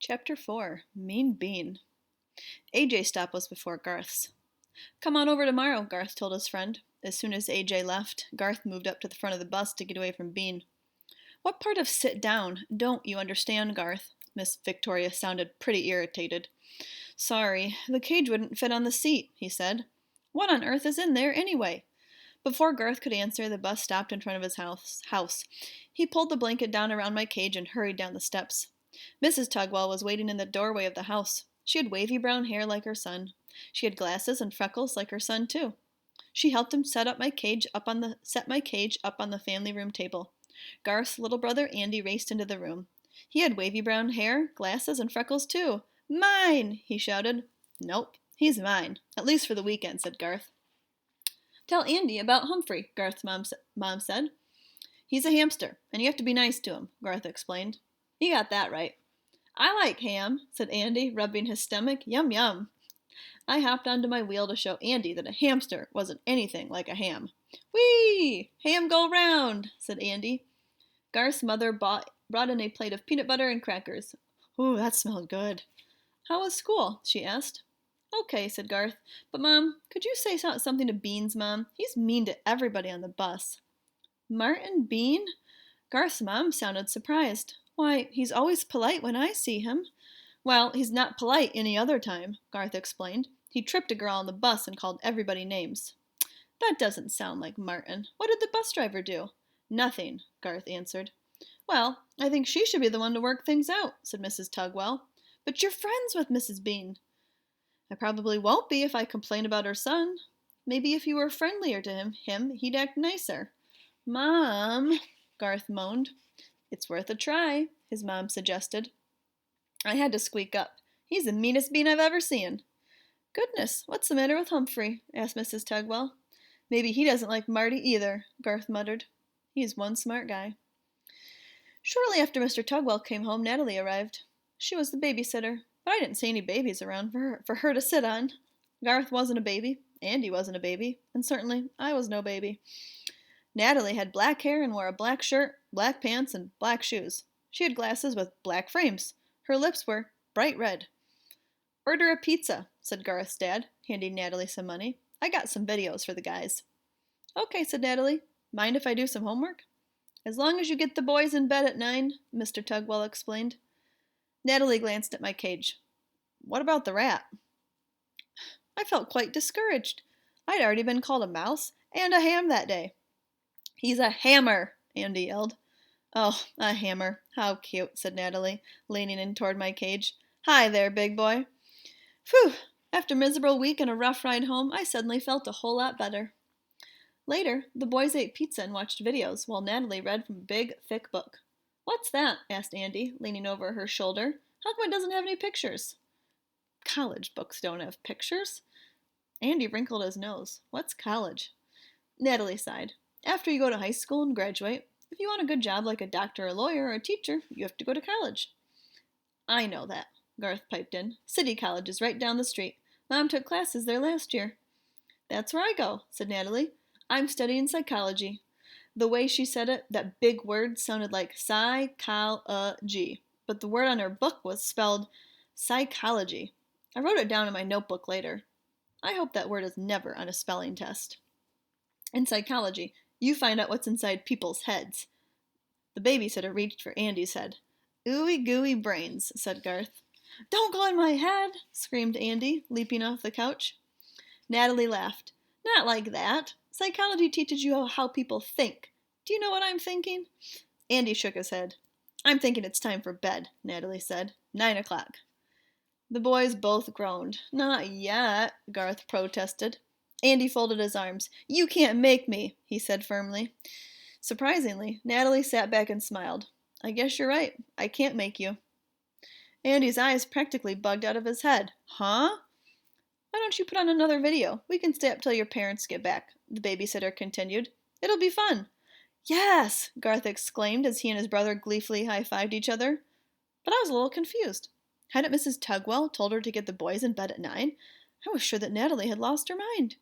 Chapter 4 Mean Bean. AJ's stop was before Garth's. Come on over tomorrow, Garth told his friend. As soon as AJ left, Garth moved up to the front of the bus to get away from Bean. What part of sit down don't you understand, Garth? Miss Victoria sounded pretty irritated. Sorry, the cage wouldn't fit on the seat, he said. What on earth is in there, anyway? Before Garth could answer, the bus stopped in front of his house. He pulled the blanket down around my cage and hurried down the steps. Mrs. Tugwell was waiting in the doorway of the house. She had wavy brown hair like her son. She had glasses and freckles like her son, too. She helped him set my cage up on the family room table. Garth's little brother Andy raced into the room. He had wavy brown hair, glasses, and freckles, too. Mine! He shouted. Nope, he's mine. At least for the weekend, said Garth. Tell Andy about Humphrey, Garth's mom said. He's a hamster, and you have to be nice to him, Garth explained. You got that right. I like ham, said Andy, rubbing his stomach. Yum, yum. I hopped onto my wheel to show Andy that a hamster wasn't anything like a ham. Whee! Ham go round, said Andy. Garth's mother brought in a plate of peanut butter and crackers. Ooh, that smelled good. How was school? She asked. Okay, said Garth. But, Mom, could you say something to Beans, Mom? He's mean to everybody on the bus. Martin Bean? Garth's mom sounded surprised. Why, he's always polite when I see him. Well, he's not polite any other time, Garth explained. He tripped a girl on the bus and called everybody names. That doesn't sound like Martin. What did the bus driver do? Nothing, Garth answered. Well, I think she should be the one to work things out, said Mrs. Tugwell. But you're friends with Mrs. Bean. I probably won't be if I complain about her son. Maybe if you were friendlier to him, he'd act nicer. Mom, Garth moaned. It's worth a try, his mom suggested. I had to squeak up. He's the meanest bean I've ever seen. Goodness, what's the matter with Humphrey? Asked Mrs. Tugwell. Maybe he doesn't like Marty either, Garth muttered. He's one smart guy. Shortly after Mr. Tugwell came home, Natalie arrived. She was the babysitter, but I didn't see any babies around for her to sit on. Garth wasn't a baby, Andy wasn't a baby, and certainly I was no baby. Natalie had black hair and wore a black shirt, black pants, and black shoes. She had glasses with black frames. Her lips were bright red. Order a pizza, said Garth's dad, handing Natalie some money. I got some videos for the guys. Okay, said Natalie. Mind if I do some homework? As long as you get the boys in bed at 9, Mr. Tugwell explained. Natalie glanced at my cage. What about the rat? I felt quite discouraged. I'd already been called a mouse and a ham that day. He's a hammer, Andy yelled. Oh, a hammer. How cute, said Natalie, leaning in toward my cage. Hi there, big boy. Phew, after a miserable week and a rough ride home, I suddenly felt a whole lot better. Later, the boys ate pizza and watched videos while Natalie read from a big, thick book. What's that? Asked Andy, leaning over her shoulder. How come it doesn't have any pictures? College books don't have pictures. Andy wrinkled his nose. What's college? Natalie sighed. After you go to high school and graduate, if you want a good job like a doctor, a lawyer, or a teacher, you have to go to college. I know that, Garth piped in. City College is right down the street. Mom took classes there last year. That's where I go, said Natalie. I'm studying psychology. The way she said it, that big word sounded like psychology, but the word on her book was spelled psychology. I wrote it down in my notebook later. I hope that word is never on a spelling test. In psychology, you find out what's inside people's heads. The babysitter reached for Andy's head. Ooey gooey brains, said Garth. Don't go in my head, screamed Andy, leaping off the couch. Natalie laughed. Not like that. Psychology teaches you how people think. Do you know what I'm thinking? Andy shook his head. I'm thinking it's time for bed, Natalie said. 9 o'clock. The boys both groaned. Not yet, Garth protested. Andy folded his arms. You can't make me, he said firmly. Surprisingly, Natalie sat back and smiled. I guess you're right. I can't make you. Andy's eyes practically bugged out of his head. Huh? Why don't you put on another video? We can stay up till your parents get back, the babysitter continued. It'll be fun. Yes, Garth exclaimed as he and his brother gleefully high-fived each other. But I was a little confused. Hadn't Mrs. Tugwell told her to get the boys in bed at 9? I was sure that Natalie had lost her mind.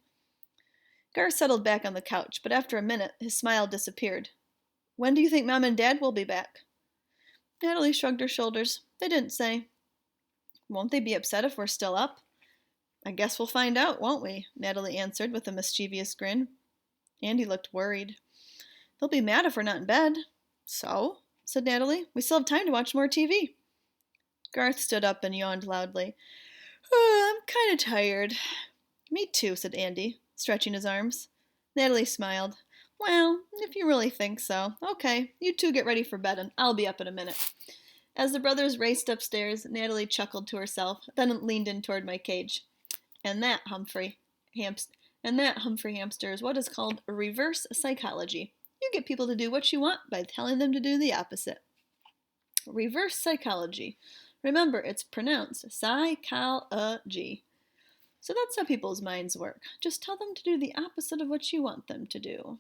Garth settled back on the couch, but after a minute, his smile disappeared. When do you think Mom and Dad will be back? Natalie shrugged her shoulders. They didn't say. Won't they be upset if we're still up? I guess we'll find out, won't we? Natalie answered with a mischievous grin. Andy looked worried. They'll be mad if we're not in bed. So, said Natalie, we still have time to watch more TV. Garth stood up and yawned loudly. Oh, I'm kind of tired. Me too, said Andy, stretching his arms. Natalie smiled. Well, if you really think so. Okay, you two get ready for bed and I'll be up in a minute. As the brothers raced upstairs, Natalie chuckled to herself, then leaned in toward my cage. And that, Humphrey Hamster, is what is called reverse psychology. You get people to do what you want by telling them to do the opposite. Reverse psychology. Remember, it's pronounced psychology. So that's how people's minds work. Just tell them to do the opposite of what you want them to do.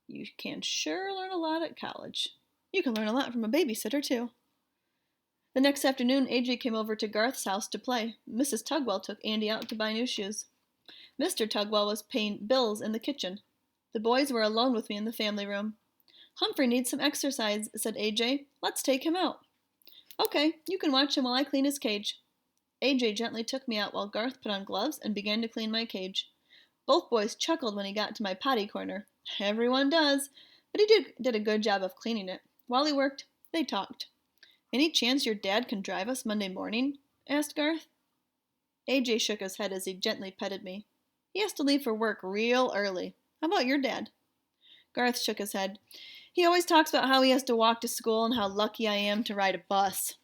You can sure learn a lot at college. You can learn a lot from a babysitter, too. The next afternoon, AJ came over to Garth's house to play. Mrs. Tugwell took Andy out to buy new shoes. Mr. Tugwell was paying bills in the kitchen. The boys were alone with me in the family room. Humphrey needs some exercise, said AJ. Let's take him out. Okay, you can watch him while I clean his cage. AJ gently took me out while Garth put on gloves and began to clean my cage. Both boys chuckled when he got to my potty corner. Everyone does, but he did a good job of cleaning it. While he worked, they talked. Any chance your dad can drive us Monday morning? Asked Garth. AJ shook his head as he gently petted me. He has to leave for work real early. How about your dad? Garth shook his head. He always talks about how he has to walk to school and how lucky I am to ride a bus.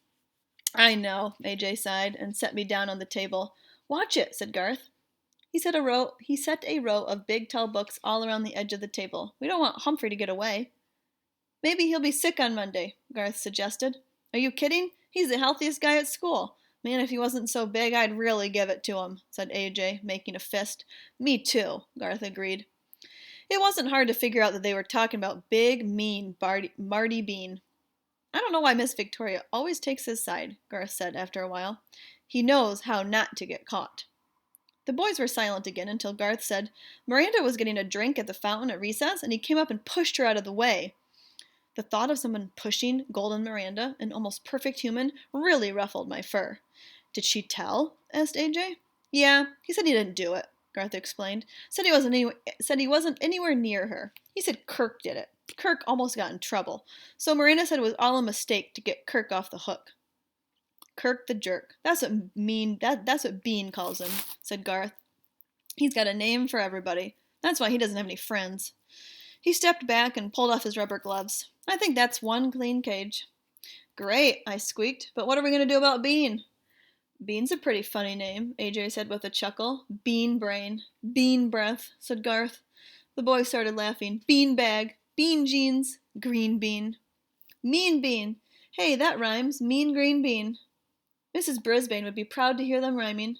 I know, AJ sighed and set me down on the table. Watch it, said Garth. He set a row of big tall books all around the edge of the table. We don't want Humphrey to get away. Maybe he'll be sick on Monday, Garth suggested. Are you kidding? He's the healthiest guy at school. Man, if he wasn't so big, I'd really give it to him, said AJ, making a fist. Me too, Garth agreed. It wasn't hard to figure out that they were talking about big, mean Marty Bean. I don't know why Miss Victoria always takes his side, Garth said after a while. He knows how not to get caught. The boys were silent again until Garth said, Miranda was getting a drink at the fountain at recess, and he came up and pushed her out of the way. The thought of someone pushing Golden Miranda, an almost perfect human, really ruffled my fur. Did she tell? Asked AJ. Yeah, he said he didn't do it, Garth explained. Said he wasn't anywhere near her. He said Kirk did it. Kirk almost got in trouble. So Miranda said it was all a mistake to get Kirk off the hook. Kirk the jerk. That's what Bean calls him, said Garth. He's got a name for everybody. That's why he doesn't have any friends. He stepped back and pulled off his rubber gloves. I think that's one clean cage. Great, I squeaked. But what are we going to do about Bean? Bean's a pretty funny name, AJ said with a chuckle. Bean brain. Bean breath, said Garth. The boys started laughing. Bean bag. Bean jeans. Green bean. Mean bean. Hey, that rhymes. Mean green bean. Mrs. Brisbane would be proud to hear them rhyming.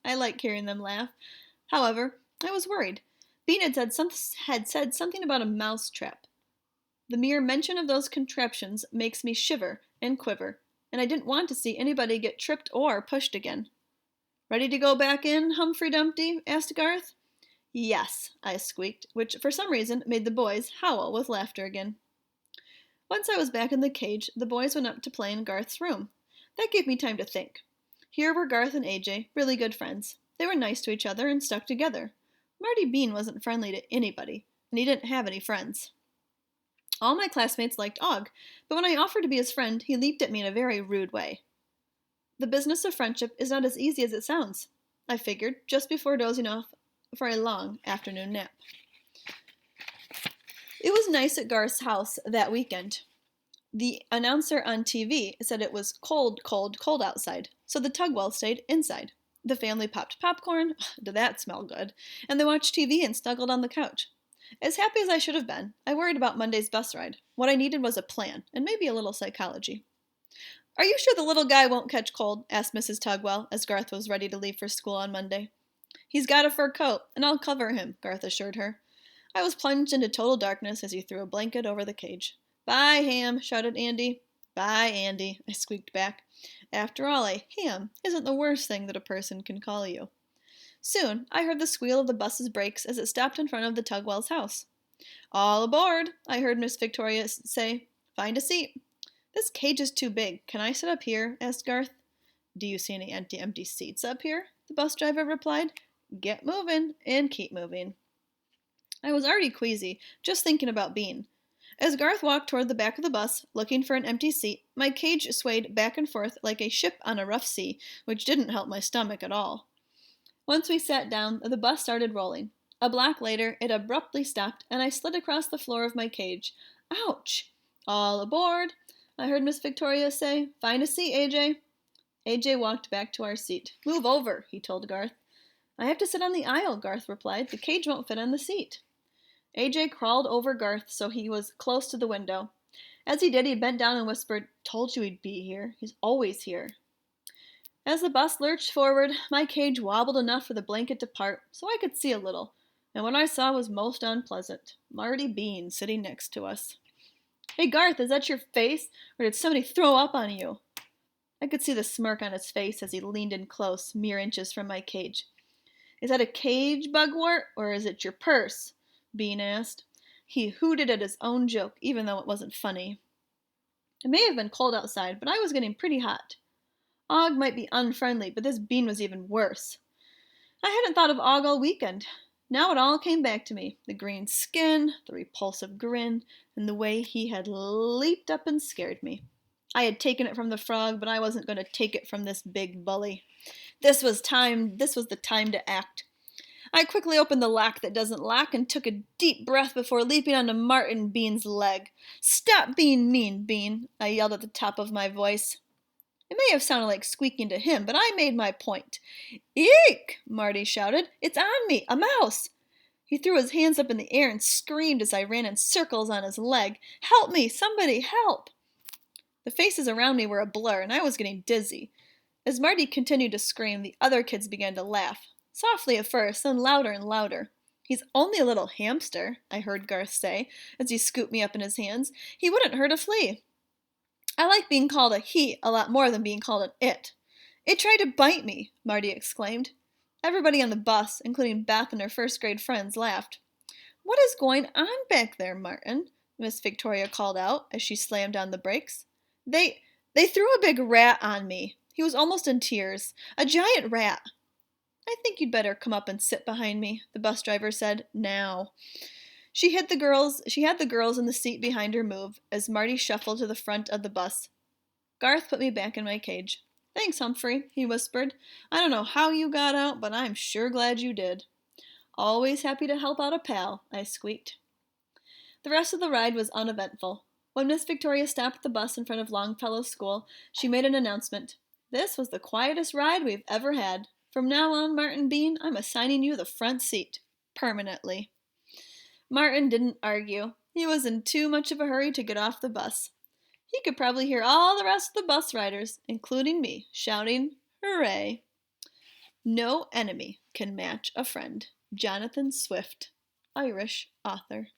I like hearing them laugh. However, I was worried. Bean had said something about a mouse trap. The mere mention of those contraptions makes me shiver and quiver, and I didn't want to see anybody get tripped or pushed again. Ready to go back in, Humphrey Dumpty? Asked Garth. Yes, I squeaked, which for some reason made the boys howl with laughter again. Once I was back in the cage, the boys went up to play in Garth's room. That gave me time to think. Here were Garth and AJ, really good friends. They were nice to each other and stuck together. Marty Bean wasn't friendly to anybody, and he didn't have any friends. All my classmates liked Og, but when I offered to be his friend, he leaped at me in a very rude way. The business of friendship is not as easy as it sounds, I figured, just before dozing off for a long afternoon nap. It was nice at Garth's house that weekend. The announcer on TV said it was cold, cold, cold outside, so the Tugwell stayed inside. The family popped popcorn, did that smell good, and they watched TV and snuggled on the couch. As happy as I should have been, I worried about Monday's bus ride. What I needed was a plan, and maybe a little psychology. Are you sure the little guy won't catch cold? Asked Mrs. Tugwell, as Garth was ready to leave for school on Monday. He's got a fur coat, and I'll cover him, Garth assured her. I was plunged into total darkness as he threw a blanket over the cage. Bye, Ham, shouted Andy. Bye, Andy, I squeaked back. After all, a ham isn't the worst thing that a person can call you. Soon, I heard the squeal of the bus's brakes as it stopped in front of the Tugwell's house. All aboard, I heard Miss Victoria say. Find a seat. This cage is too big. Can I sit up here? Asked Garth. Do you see any empty seats up here? The bus driver replied. Get moving and keep moving. I was already queasy, just thinking about Bean. As Garth walked toward the back of the bus, looking for an empty seat, my cage swayed back and forth like a ship on a rough sea, which didn't help my stomach at all. Once we sat down, the bus started rolling. A block later, it abruptly stopped, and I slid across the floor of my cage. Ouch! All aboard, I heard Miss Victoria say. Find a seat, AJ. AJ walked back to our seat. Move over, he told Garth. I have to sit on the aisle, Garth replied. The cage won't fit on the seat. AJ crawled over Garth so he was close to the window. As he did, he bent down and whispered, Told you he'd be here. He's always here. As the bus lurched forward, my cage wobbled enough for the blanket to part so I could see a little, and what I saw was most unpleasant. Marty Bean sitting next to us. Hey Garth, is that your face, or did somebody throw up on you? I could see the smirk on his face as he leaned in close, mere inches from my cage. Is that a cage, Bugwort, or is it your purse? Bean asked. He hooted at his own joke, even though it wasn't funny. It may have been cold outside, but I was getting pretty hot. Og might be unfriendly, but this Bean was even worse. I hadn't thought of Og all weekend. Now it all came back to me. The green skin, the repulsive grin, and the way he had leaped up and scared me. I had taken it from the frog, but I wasn't going to take it from this big bully. This was the time to act. I quickly opened the lock that doesn't lock and took a deep breath before leaping onto Martin Bean's leg. Stop being mean, Bean, I yelled at the top of my voice. It may have sounded like squeaking to him, but I made my point. Eek! Marty shouted. It's on me! A mouse! He threw his hands up in the air and screamed as I ran in circles on his leg. Help me! Somebody help! The faces around me were a blur, and I was getting dizzy. As Marty continued to scream, the other kids began to laugh. Softly at first, then louder and louder. He's only a little hamster, I heard Garth say, as he scooped me up in his hands. He wouldn't hurt a flea. I like being called a he a lot more than being called an it. It tried to bite me, Marty exclaimed. Everybody on the bus, including Beth and her first-grade friends, laughed. What is going on back there, Martin? Miss Victoria called out as she slammed on the brakes. They threw a big rat on me. He was almost in tears. A giant rat. I think you'd better come up and sit behind me, the bus driver said. Now. She had the girls in the seat behind her move as Marty shuffled to the front of the bus. Garth put me back in my cage. Thanks, Humphrey, he whispered. I don't know how you got out, but I'm sure glad you did. Always happy to help out a pal, I squeaked. The rest of the ride was uneventful. When Miss Victoria stopped the bus in front of Longfellow School, she made an announcement. This was the quietest ride we've ever had. From now on, Martin Bean, I'm assigning you the front seat. Permanently. Martin didn't argue. He was in too much of a hurry to get off the bus. He could probably hear all the rest of the bus riders, including me, shouting, Hooray! No enemy can match a friend. Jonathan Swift, Irish author.